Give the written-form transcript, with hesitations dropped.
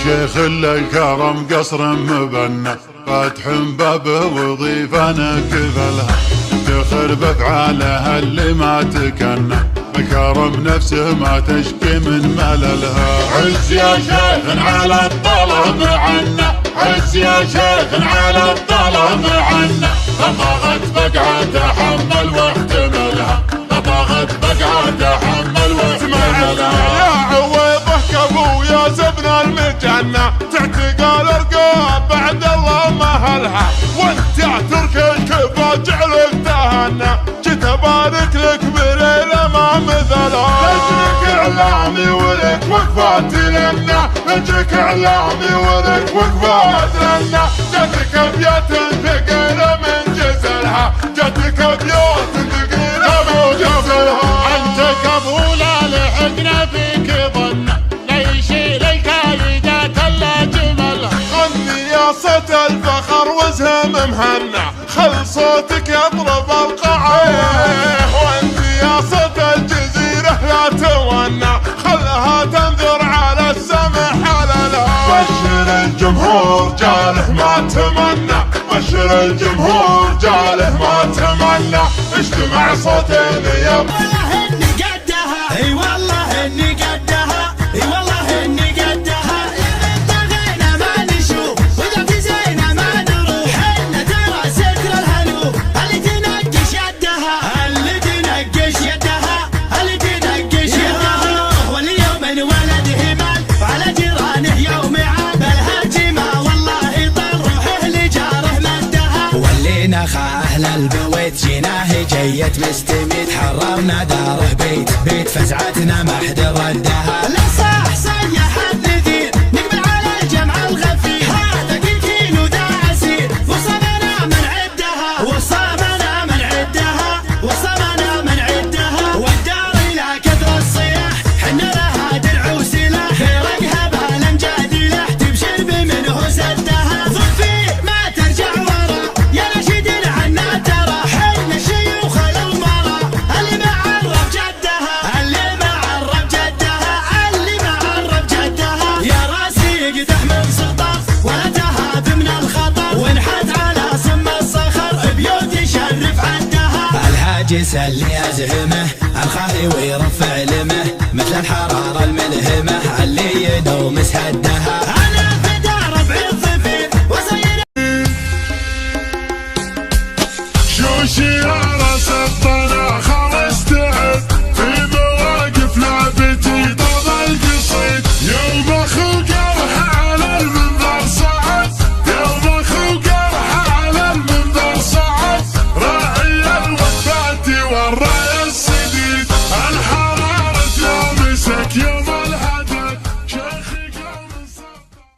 شيخ الكرم قصر مبنى فاتح بابه وضيفا كفلها افتخر بافعالها اللي ما تكنى بكرم نفسه ما تشكي من مللها. عز يا شيخ على الظلم عنا، عز يا شيخ على الظلم عنا، فطاغت بقعة تحمل واحتملها، فطاغت بقعة تحمل واحتملها. يا عويضه كفو يا زبن المجنة تعتقل الرقاب بعد الله مهلها، وانت يا ترك الكفا جعلك تهنى جيت ابارك لك بليله ما مثلها. لجلك اعلامي ولك وقفات لنا، لجلك اعلامي ولك وقفات لنا، جاتك ابيات ثقيله من جزلها، جاتك ابيات ثقيله من جزلها. انت قبوله لحقنا فيك ظنه ليشيل الكايدات الا جملها. غني يا صوت الفخر وزهم مهنى خل صوتك يضرب القاعه، وانت يا صوت الجزيره لا تونى خلها تنذر على السمع حللها. بشر الجمهور جاله ما تمنى، بشر الجمهور جاله ما تمنى، اجتمع صوتين يبقى اي والله اني قدها، اي والله اني قدها. اذا طغينا ما نشوف واذا في زينه ما نروح، حنا ترى ستر الهنوف اللي تنقش يدها، اللي تنقش يدها، اللي تنقش يدها. واليوم الولد همال على جيرانه يوم عاب الهجمه، والله طال روحه لجاره مدها. ولينا خا اهل البويت جيناه جيت مستميت، حررنا داره بيت فزعتنا ما حد ردها. لا صح صيح النذير نقبل على الجمع الغفير، هذا قلتين وذا عسير وصمنا من عدها، وصمنا من عدها، وصمنا من عدها. والدار الى كثر الصياح حنا لها درع وسلاح، فرقها بالامجاد له تبشر بمنه سدها. ضفي ما ترجع ورا يا نشيد عنا ترى، حنا الشيوخ الامراء اللي معرف جدها، اللي معرف جدها، اللي معرف جدها. يا راسي قدح من سلطان ولا تهاب من الخطر، ونحت على سم الصخر بيوت يشرف عدها. الهاجس اللي ازهمه الخالي ويرفع لمه، مثل الحراره الملهمه اللي يدوم سهدها. انا فدا ربع الظفير وصير شوشي يا راس الطناخه